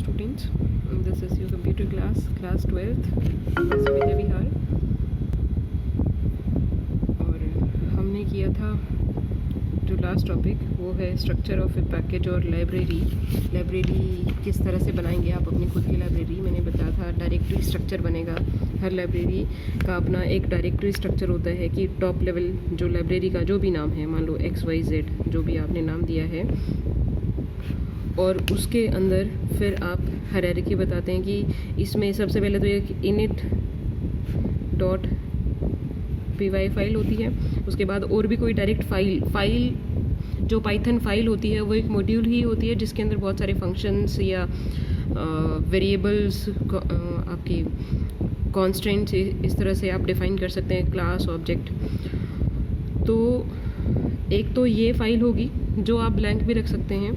students. This is your computer class 12th. This is Vihaar. और हमने किया था जो लास्ट टॉपिक वो है स्ट्रक्चर ऑफ ए पैकेज और लाइब्रेरी किस तरह से बनाएंगे आप अपनी खुद की लाइब्रेरी। मैंने बताया था डायरेक्टरी स्ट्रक्चर बनेगा। हर लाइब्रेरी का अपना एक डायरेक्टरी स्ट्रक्चर होता है कि टॉप लेवल जो लाइब्रेरी का जो भी नाम है, मान लो XYZ जो भी आपने नाम दिया है, और उसके अंदर फिर आप हायरार्की बताते हैं कि इसमें सबसे पहले तो एक init.py फाइल होती है। उसके बाद और भी कोई डायरेक्ट फाइल जो पाइथन फाइल होती है वो एक मॉड्यूल ही होती है जिसके अंदर बहुत सारे फंक्शंस या वेरिएबल्स आपके कॉन्स्टेंट्स इस तरह से आप डिफाइन कर सकते हैं, क्लास ऑब्जेक्ट। तो एक तो ये फाइल होगी जो आप ब्लैंक भी रख सकते हैं।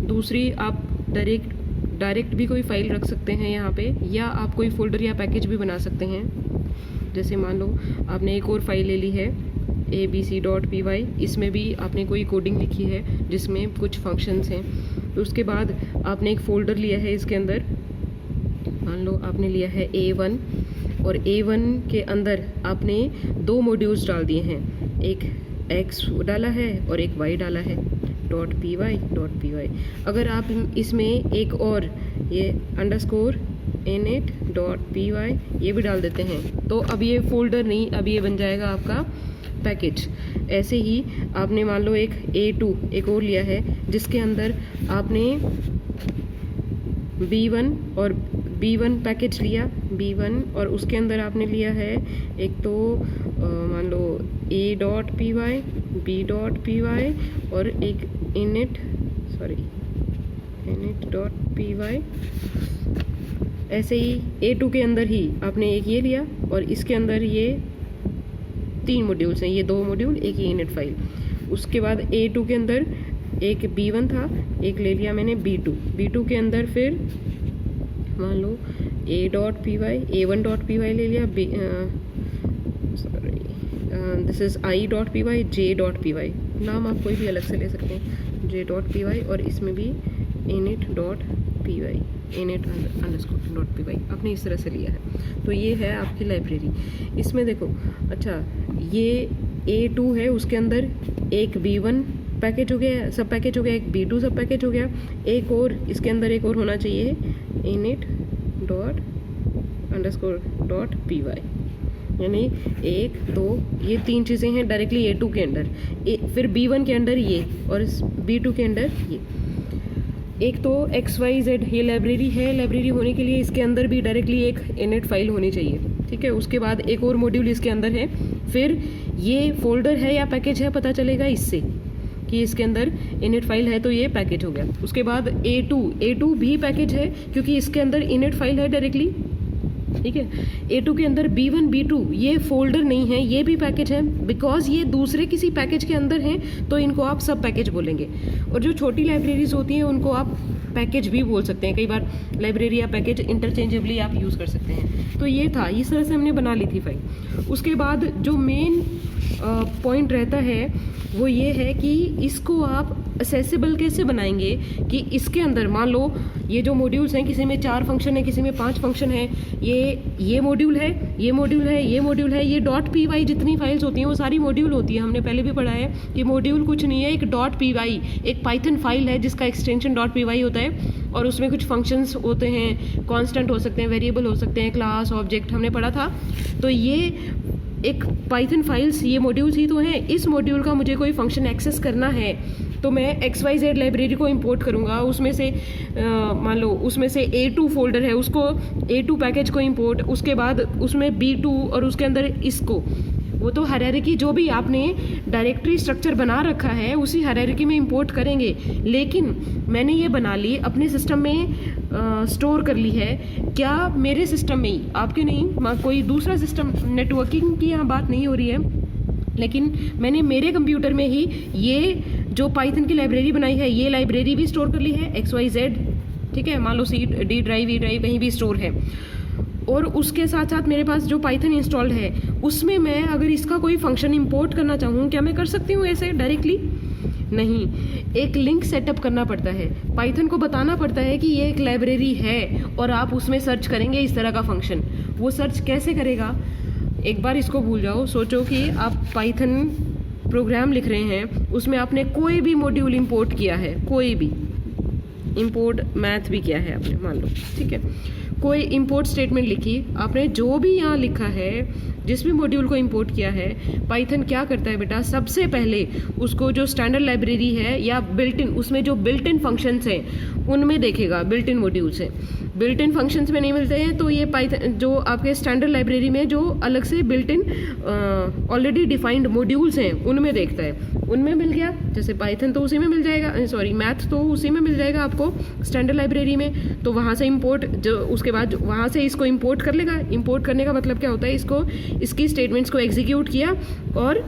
दूसरी आप डायरेक्ट भी कोई फाइल रख सकते हैं यहाँ पे, या आप कोई फोल्डर या पैकेज भी बना सकते हैं। जैसे मान लो आपने एक और फाइल ले ली है abc.py, इसमें भी आपने कोई कोडिंग लिखी है जिसमें कुछ फंक्शंस हैं। तो उसके बाद आपने एक फ़ोल्डर लिया है, इसके अंदर मान लो आपने लिया है A1, और A1 के अंदर आपने 2 मॉड्यूल्स डाल दिए हैं, एक x डाला है और एक y डाला है .py। अगर आप इसमें एक और ये _init.py ये भी डाल देते हैं तो अब ये फोल्डर नहीं, अब ये बन जाएगा आपका पैकेज। ऐसे ही आपने मान लो एक A2 एक और लिया है जिसके अंदर आपने B1 पैकेज लिया B1, और उसके अंदर आपने लिया है एक तो मान लो A.py B.py और एक init.py। ऐसे ही A2 के अंदर ही आपने एक ये लिया और इसके अंदर ये 3 मॉड्यूल्स हैं, ये 2 मॉड्यूल एक ही इनिट फाइल। उसके बाद A2 के अंदर एक B1 था, एक ले लिया मैंने B2 के अंदर फिर मान लो A.py A1.py ले लिया, दिस इज़ I.py J.py, नाम आप कोई भी अलग से ले सकते हैं, J.py, और इसमें भी init.py init_.py आपने इस तरह से लिया है। तो ये है आपकी लाइब्रेरी। इसमें देखो, अच्छा ये A2 है, उसके अंदर एक B1 पैकेज हो गया, सब पैकेज हो गया, एक B2 सब पैकेज हो गया, एक और इसके अंदर एक और होना चाहिए init_.py, यानी 1 2 ये 3 चीज़ें हैं डायरेक्टली A2 के अंदर। फिर B1 के अंदर ये, और B2 के अंदर ये। एक तो XYZ ये लाइब्रेरी है, लाइब्रेरी होने के लिए इसके अंदर भी डायरेक्टली एक इनिट फाइल होनी चाहिए, ठीक है। उसके बाद एक और मॉड्यूल इसके अंदर है, फिर ये फोल्डर है या पैकेज है पता चलेगा इससे कि इसके अंदर इनिट फाइल है, तो ये पैकेज हो गया। उसके बाद A2 भी पैकेज है क्योंकि इसके अंदर इनिट फाइल है डायरेक्टली, ठीक है। A2 के अंदर B1 B2 ये फोल्डर नहीं है, ये भी पैकेज है, बिकॉज ये दूसरे किसी पैकेज के अंदर हैं तो इनको आप सब पैकेज बोलेंगे। और जो छोटी लाइब्रेरीज होती हैं उनको आप पैकेज भी बोल सकते हैं, कई बार लाइब्रेरी या पैकेज इंटरचेंजेबली आप यूज़ कर सकते हैं। तो ये था, इस तरह से हमने बना ली थी फाइल। उसके बाद जो मेन पॉइंट रहता है वो ये है कि इसको आप असेसिबल कैसे बनाएंगे, कि इसके अंदर मान लो ये जो मॉड्यूल्स हैं, किसी में 4 फंक्शन है, किसी में 5 फंक्शन है, ये मॉड्यूल है, ये मॉड्यूल है, ये मॉड्यूल है, ये .py जितनी फाइल्स होती हैं वो सारी मॉड्यूल होती है। हमने पहले भी पढ़ा है कि मॉड्यूल कुछ नहीं है, एक .py एक पाइथन फाइल है जिसका एक्सटेंशन .py होता है, और उसमें कुछ फंक्शंस होते हैं, कांस्टेंट हो सकते हैं, वेरिएबल हो सकते हैं, क्लास ऑब्जेक्ट हमने पढ़ा था। तो ये एक पाइथन फाइल्स ये मॉड्यूल्स ही तो हैं। इस मॉड्यूल का मुझे कोई फंक्शन एक्सेस करना है तो मैं XYZ लाइब्रेरी को इंपोर्ट करूँगा, उसमें से मान लो उसमें से A2 फोल्डर है, उसको A2 पैकेज को इंपोर्ट, उसके बाद उसमें B2 और उसके अंदर इसको, वो तो हायरार्की जो भी आपने डायरेक्टरी स्ट्रक्चर बना रखा है उसी हायरार्की में इंपोर्ट करेंगे। लेकिन मैंने ये बना ली, अपने सिस्टम में स्टोर कर ली है, क्या मेरे सिस्टम में ही, आपके नहीं, कोई दूसरा सिस्टम, नेटवर्किंग की यहाँ बात नहीं हो रही है, लेकिन मैंने मेरे कंप्यूटर में ही ये जो पाइथन की लाइब्रेरी बनाई है ये लाइब्रेरी भी स्टोर कर ली है XYZ, ठीक है। मान लो C D drive E drive कहीं भी स्टोर है, और उसके साथ साथ मेरे पास जो पाइथन इंस्टॉल्ड है उसमें मैं अगर इसका कोई फंक्शन इंपोर्ट करना चाहूँ क्या मैं कर सकती हूँ ऐसे डायरेक्टली? नहीं, एक लिंक सेटअप करना पड़ता है। पाइथन को बताना पड़ता है कि ये एक लाइब्रेरी है और आप उसमें सर्च करेंगे इस तरह का फंक्शन। वो सर्च कैसे करेगा, एक बार इसको भूल जाओ। सोचो कि आप पाइथन प्रोग्राम लिख रहे हैं, उसमें आपने कोई भी मॉड्यूल इंपोर्ट किया है, कोई भी इंपोर्ट मैथ भी किया है आपने, मान लो, ठीक है, कोई इंपोर्ट स्टेटमेंट लिखी आपने, जो भी यहाँ लिखा है, जिस भी मॉड्यूल को इंपोर्ट किया है, पाइथन क्या करता है बेटा, सबसे पहले उसको जो स्टैंडर्ड लाइब्रेरी है या बिल्ट इन, उसमें जो बिल्ट इन फंक्शंस हैं उनमें देखेगा। बिल्ट इन मॉड्यूल्स हैं, बिल्ट इन फंक्शंस में नहीं मिलते हैं तो ये पाइथन जो आपके स्टैंडर्ड लाइब्रेरी में जो अलग से built in already defined modules हैं उनमें देखता है। उनमें मिल गया, जैसे पाइथन तो उसी में मिल जाएगा, सॉरी मैथ तो उसी में मिल जाएगा आपको स्टैंडर्ड लाइब्रेरी में, तो वहाँ से इंपोर्ट, जो उसके बाद वहाँ से इसको इंपोर्ट कर लेगा। इंपोर्ट करने का मतलब क्या होता है, इसको इसकी स्टेटमेंट्स को एग्जीक्यूट किया और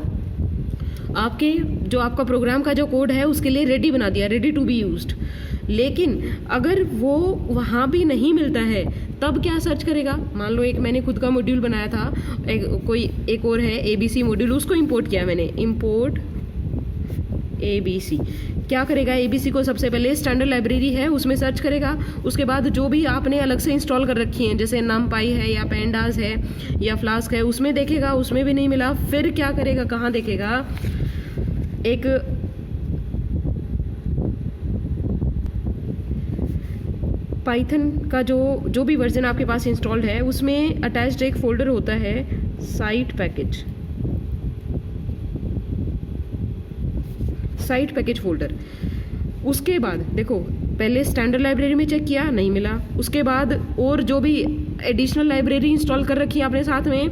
आपके जो आपका प्रोग्राम का जो कोड है उसके लिए रेडी बना दिया, रेडी टू बी यूज्ड। लेकिन अगर वो वहाँ भी नहीं मिलता है तब क्या सर्च करेगा, मान लो एक मैंने खुद का मॉड्यूल बनाया था, एक और है ABC मॉड्यूल, उसको इंपोर्ट किया मैंने, इंपोर्ट ABC। क्या करेगा, ABC को सबसे पहले स्टैंडर्ड लाइब्रेरी है उसमें सर्च करेगा, उसके बाद जो भी आपने अलग से इंस्टॉल कर रखी हैं जैसे numpy है या pandas है या फ्लास्क है उसमें देखेगा, उसमें भी नहीं मिला, फिर क्या करेगा, कहाँ देखेगा, एक पाइथन का जो भी वर्जन आपके पास इंस्टॉल्ड है उसमें अटैच्ड एक फोल्डर होता है साइट पैकेज फोल्डर। उसके बाद देखो, पहले स्टैंडर्ड लाइब्रेरी में चेक किया, नहीं मिला, उसके बाद और जो भी एडिशनल लाइब्रेरी इंस्टॉल कर रखी है आपने साथ में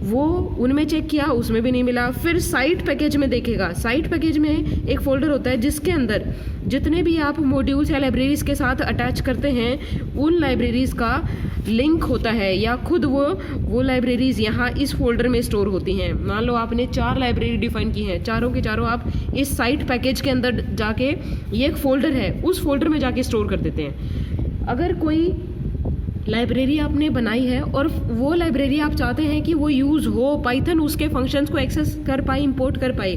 वो उनमें चेक किया, उसमें भी नहीं मिला, फिर साइट पैकेज में देखेगा। साइट पैकेज में एक फोल्डर होता है जिसके अंदर जितने भी आप मॉड्यूल्स या लाइब्रेरीज के साथ अटैच करते हैं उन लाइब्रेरीज का लिंक होता है, या खुद वो लाइब्रेरीज यहाँ इस फोल्डर में स्टोर होती हैं। मान लो आपने 4 लाइब्रेरी डिफाइन की हैं, चारों के चारों आप इस साइट पैकेज के अंदर जाके, ये एक फोल्डर है, उस फोल्डर में जाके स्टोर कर देते हैं। अगर कोई लाइब्रेरी आपने बनाई है और वो लाइब्रेरी आप चाहते हैं कि वो यूज़ हो, पाइथन उसके फंक्शंस को एक्सेस कर पाए, इंपोर्ट कर पाए,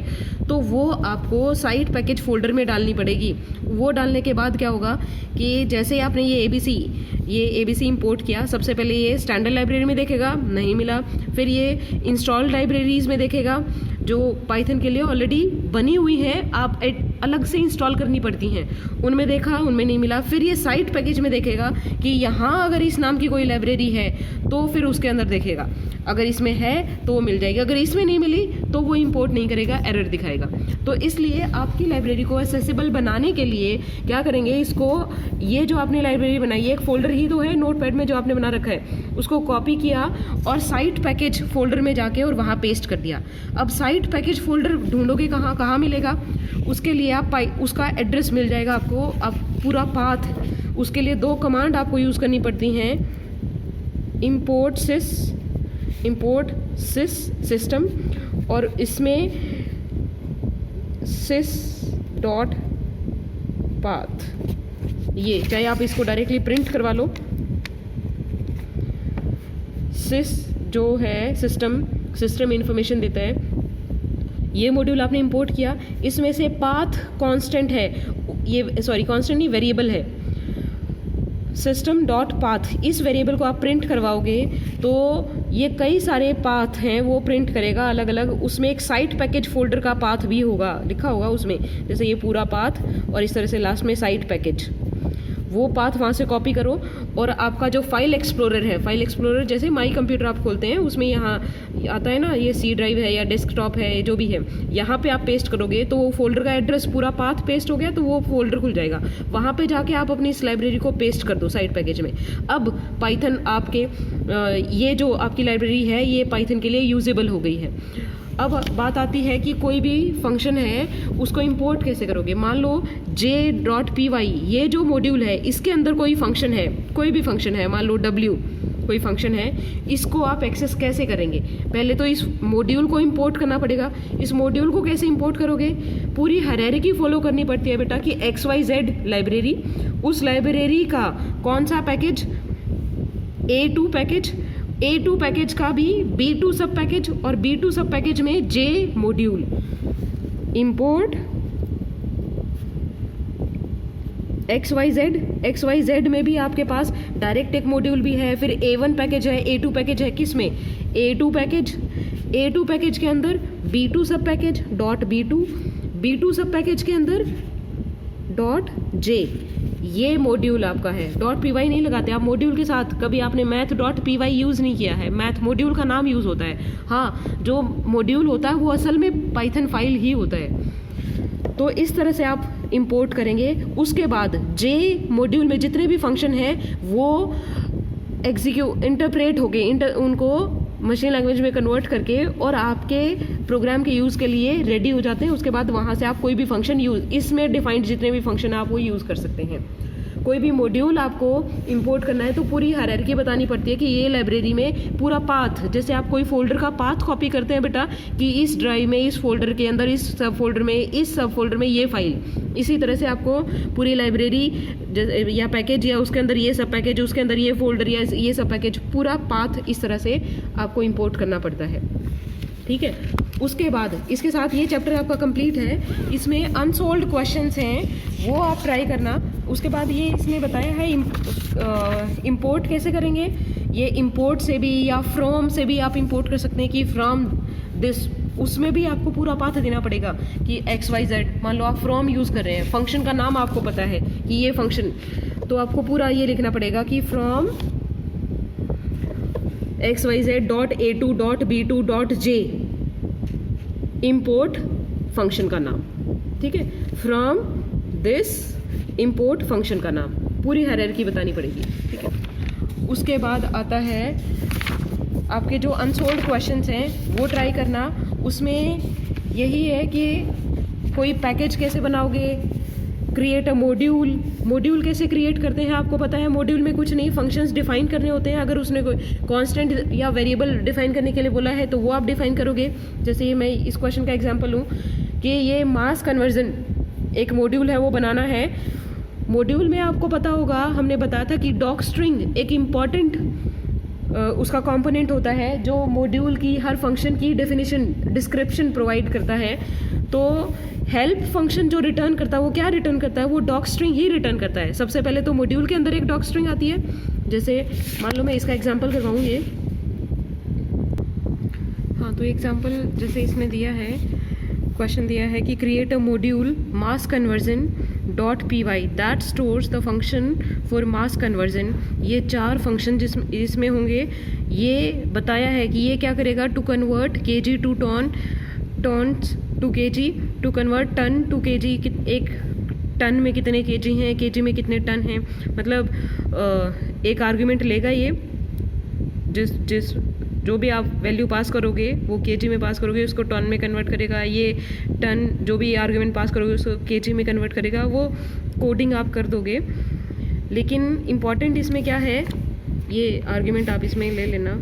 तो वो आपको साइट पैकेज फोल्डर में डालनी पड़ेगी। वो डालने के बाद क्या होगा कि जैसे आपने ये ABC इंपोर्ट किया, सबसे पहले ये स्टैंडर्ड लाइब्रेरी में देखेगा, नहीं मिला, फिर ये इंस्टॉल्ड लाइब्रेरीज में देखेगा जो पाइथन के लिए ऑलरेडी बनी हुई हैं, आप अलग से इंस्टॉल करनी पड़ती हैं, उनमें देखा, उनमें नहीं मिला, फिर ये साइट पैकेज में देखेगा कि यहाँ अगर इस नाम की कोई लाइब्रेरी है तो फिर उसके अंदर देखेगा, अगर इसमें है तो वो मिल जाएगी, अगर इसमें नहीं मिली तो वो इंपोर्ट नहीं करेगा, एरर दिखाएगा। तो इसलिए आपकी लाइब्रेरी को एक्सेसिबल बनाने के लिए क्या करेंगे, इसको, ये जो आपने लाइब्रेरी बनाई है, एक फोल्डर ही तो है नोटपैड में जो आपने बना रखा है, उसको कॉपी किया और साइट पैकेज फोल्डर में जाके और वहाँ पेस्ट कर दिया। अब साइट पैकेज फोल्डर ढूंढोगे कहाँ मिलेगा, उसके लिए आप उसका एड्रेस मिल जाएगा आपको, अब पूरा पाथ, उसके लिए 2 कमांड आपको यूज़ करनी पड़ती हैं, import sys system और इसमें sys.path, ये चाहे आप इसको डायरेक्टली प्रिंट करवा लो। sys जो है सिस्टम इंफॉर्मेशन देता है, ये मॉड्यूल आपने इंपोर्ट किया, इसमें से पाथ कांस्टेंट है, ये सॉरी कांस्टेंट नहीं, वेरिएबल है, system.path, इस वेरिएबल को आप प्रिंट करवाओगे तो ये कई सारे पाथ हैं वो प्रिंट करेगा अलग अलग, उसमें एक साइट पैकेज फोल्डर का पाथ भी होगा, लिखा होगा उसमें, जैसे ये पूरा पाथ और इस तरह से लास्ट में साइट पैकेज, वो पाथ वहाँ से कॉपी करो और आपका जो फाइल एक्सप्लोरर है, फाइल एक्सप्लोरर जैसे माई कंप्यूटर आप खोलते हैं उसमें यहाँ आता है ना, ये C ड्राइव है या डेस्कटॉप है, जो भी है, यहाँ पे आप पेस्ट करोगे तो वो फोल्डर का एड्रेस पूरा पाथ पेस्ट हो गया, तो वो फोल्डर खुल जाएगा, वहाँ पे जाके आप अपनी इस लाइब्रेरी को पेस्ट कर दो साइट पैकेज में। अब पाइथन आपके ये जो आपकी लाइब्रेरी है ये पाइथन के लिए यूजेबल हो गई है। अब बात आती है कि कोई भी फंक्शन है उसको इंपोर्ट कैसे करोगे। मान लो j.py ये जो मॉड्यूल है इसके अंदर कोई फंक्शन है, कोई भी फंक्शन है, मान लो w कोई फंक्शन है, इसको आप एक्सेस कैसे करेंगे। पहले तो इस मॉड्यूल को इंपोर्ट करना पड़ेगा। इस मॉड्यूल को कैसे इंपोर्ट करोगे, पूरी हायरार्की फॉलो करनी पड़ती है बेटा कि XYZ लाइब्रेरी, उस लाइब्रेरी का कौन सा पैकेज, A2 पैकेज का भी B2 सब पैकेज और B2 सब पैकेज में J मॉड्यूल, इंपोर्ट XYZ में भी आपके पास डायरेक्ट एक मॉड्यूल भी है, फिर A1 पैकेज है, A2 पैकेज है, किस में A2 पैकेज के अंदर B2 सब पैकेज डॉट B2 सब पैकेज के अंदर डॉट J, ये मॉड्यूल आपका है। डॉट py नहीं लगाते आप मॉड्यूल के साथ, कभी आपने मैथ डॉट py यूज़ नहीं किया है, मैथ मॉड्यूल का नाम यूज़ होता है। हाँ, जो मॉड्यूल होता है वो असल में पाइथन फाइल ही होता है। तो इस तरह से आप इंपोर्ट करेंगे। उसके बाद J मॉड्यूल में जितने भी फंक्शन हैं वो इंटरप्रेट हो गए, उनको मशीन लैंग्वेज में कन्वर्ट करके और आपके प्रोग्राम के यूज़ के लिए रेडी हो जाते हैं। उसके बाद वहाँ से आप कोई भी फंक्शन इसमें डिफाइंड जितने भी फंक्शन आप वो यूज़ कर सकते हैं। कोई भी मॉड्यूल आपको इंपोर्ट करना है तो पूरी हायरार्की बतानी पड़ती है कि ये लाइब्रेरी में पूरा पाथ, जैसे आप कोई फोल्डर का पाथ कॉपी करते हैं बेटा कि इस ड्राइव में, इस फोल्डर के अंदर, इस सब फोल्डर में, इस सब फोल्डर में ये फाइल, इसी तरह से आपको पूरी लाइब्रेरी या पैकेज या उसके अंदर ये सब पैकेज, उसके अंदर ये फोल्डर या ये सब पैकेज, पूरा पाथ इस तरह से आपको इंपोर्ट करना पड़ता है। ठीक है, उसके बाद इसके साथ ये चैप्टर आपका कंप्लीट है। इसमें अनसॉल्व्ड क्वेश्चंस हैं वो आप ट्राई करना। उसके बाद ये इसने बताया है इंपोर्ट कैसे करेंगे। ये इंपोर्ट से भी या फ्रॉम से भी आप इंपोर्ट कर सकते हैं कि फ्रॉम दिस, उसमें भी आपको पूरा पाथ देना पड़ेगा कि XYZ, मान लो आप फ्रॉम यूज़ कर रहे हैं, फंक्शन का नाम आपको पता है कि ये फंक्शन, तो आपको पूरा ये लिखना पड़ेगा कि फ्रॉम XYZ.A2.B2.J इंपोर्ट फंक्शन का नाम। ठीक है, फ्रॉम दिस इंपोर्ट फंक्शन का नाम, पूरी हायरार्की बतानी पड़ेगी। ठीक है, उसके बाद आता है आपके जो अनसॉल्व्ड क्वेश्चंस हैं वो ट्राई करना। उसमें यही है कि कोई पैकेज कैसे बनाओगे, क्रिएट अ मॉड्यूल कैसे क्रिएट करते हैं। आपको पता है मॉड्यूल में कुछ नहीं, फंक्शंस डिफाइन करने होते हैं। अगर उसने कोई कांस्टेंट या वेरिएबल डिफाइन करने के लिए बोला है तो वो आप डिफाइन करोगे। जैसे ये मैं इस क्वेश्चन का एग्जांपल हूँ कि ये मास कन्वर्जन एक मॉड्यूल है, वो बनाना है। मॉड्यूल में आपको पता होगा, हमने बताया था कि डॉक स्ट्रिंग एक इम्पॉर्टेंट उसका कंपोनेंट होता है जो मॉड्यूल की हर फंक्शन की डिस्क्रिप्शन प्रोवाइड करता है। तो हेल्प फंक्शन जो रिटर्न करता है वो क्या रिटर्न करता है, वो डॉक स्ट्रिंग ही रिटर्न करता है। सबसे पहले तो मॉड्यूल के अंदर एक डॉक स्ट्रिंग आती है। जैसे मान लो मैं इसका एग्जांपल करवाऊँ ये, हाँ, तो एग्जांपल जैसे इसने दिया है, क्वेश्चन दिया है कि create a module mass conversion dot py that stores the function for mass conversion. ये 4 फंक्शन जिसमें होंगे, ये बताया है कि ये क्या करेगा, to convert kg to tons to kg, to convert ton to kg, एक टन में कितने kg हैं, kg में कितने टन हैं। मतलब एक आर्ग्यूमेंट लेगा ये, जिस जो भी आप वैल्यू पास करोगे वो kg में पास करोगे, उसको टन में कन्वर्ट करेगा। ये टन जो भी आर्ग्यूमेंट पास करोगे उसको kg में कन्वर्ट करेगा। वो कोडिंग आप कर दोगे। लेकिन इम्पॉर्टेंट इसमें क्या है, ये आर्ग्यूमेंट आप इसमें ले लेना।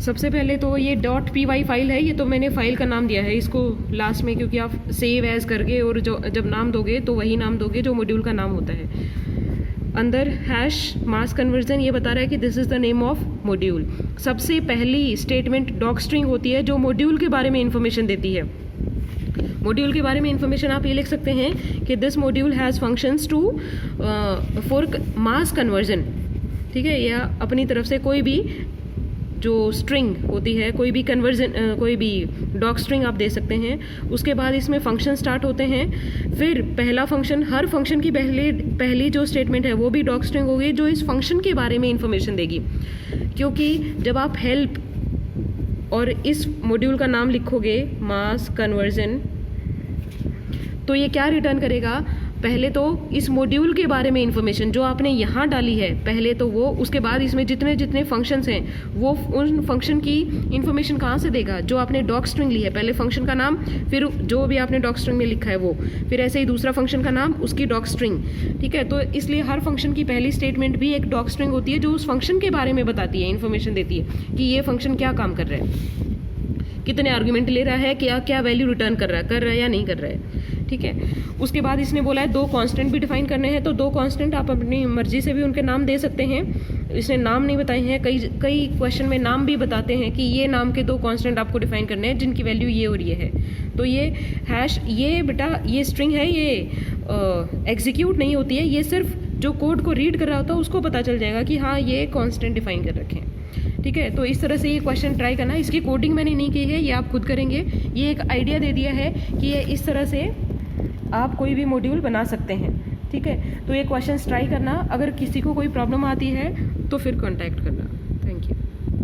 सबसे पहले तो ये डॉट py फाइल है, ये तो मैंने फाइल का नाम दिया है इसको लास्ट में, क्योंकि आप सेव एज करके और जो जब नाम दोगे तो वही नाम दोगे जो मॉड्यूल का नाम होता है। अंदर हैश मास कन्वर्जन ये बता रहा है कि this is the name of module. सबसे पहली स्टेटमेंट डॉक स्ट्रिंग होती है जो मॉड्यूल के बारे में इंफॉर्मेशन देती है। मॉड्यूल के बारे में इंफॉर्मेशन आप ये लिख सकते हैं कि this module has functions to for mass conversion. ठीक है, या अपनी तरफ से कोई भी जो स्ट्रिंग होती है, कोई भी कन्वर्जन, कोई भी डॉक स्ट्रिंग आप दे सकते हैं। उसके बाद इसमें फंक्शन स्टार्ट होते हैं। फिर पहला फंक्शन, हर फंक्शन की पहली जो स्टेटमेंट है वो भी डॉक स्ट्रिंग होगी जो इस फंक्शन के बारे में इंफॉर्मेशन देगी। क्योंकि जब आप हेल्प और इस मॉड्यूल का नाम लिखोगे मास कन्वर्जन, तो ये क्या रिटर्न करेगा, पहले तो इस मॉड्यूल के बारे में इंफॉर्मेशन जो आपने यहाँ डाली है पहले तो वो, उसके बाद इसमें जितने फंक्शंस हैं वो उन फंक्शन की इंफॉर्मेशन कहाँ से देगा, जो आपने डॉक स्ट्रिंग ली है। पहले फंक्शन का नाम, फिर जो भी आपने डॉक स्ट्रिंग में लिखा है वो, फिर ऐसे ही दूसरा फंक्शन का नाम, उसकी डॉक स्ट्रिंग। ठीक है, तो इसलिए हर फंक्शन की पहली स्टेटमेंट भी एक डॉक स्ट्रिंग होती है जो उस फंक्शन के बारे में बताती है, इन्फॉर्मेशन देती है कि ये फंक्शन क्या काम कर रहा है, कितने आर्ग्यूमेंट ले रहा है, क्या वैल्यू रिटर्न कर रहा है या नहीं कर रहा है। ठीक है, उसके बाद इसने बोला है 2 कांस्टेंट भी डिफाइन करने हैं। तो 2 कांस्टेंट आप अपनी मर्जी से भी उनके नाम दे सकते हैं। इसने नाम नहीं बताए हैं, कई क्वेश्चन में नाम भी बताते हैं कि ये नाम के 2 कांस्टेंट आपको डिफाइन करने हैं जिनकी वैल्यू ये और ये है। तो ये हैश, ये बेटा ये स्ट्रिंग है, ये एग्जीक्यूट नहीं होती है, ये सिर्फ जो कोड को रीड कर रहा होता है उसको पता चल जाएगा कि हाँ ये कांस्टेंट डिफाइन कर रखे हैं। ठीक है, तो इस तरह से ये क्वेश्चन ट्राई करना। इसकी कोडिंग मैंने नहीं की है, ये आप खुद करेंगे। ये एक आइडिया दे दिया है कि ये इस तरह से आप कोई भी मॉड्यूल बना सकते हैं। ठीक है, तो ये क्वेश्चन ट्राई करना। अगर किसी को कोई प्रॉब्लम आती है तो फिर कांटेक्ट करना।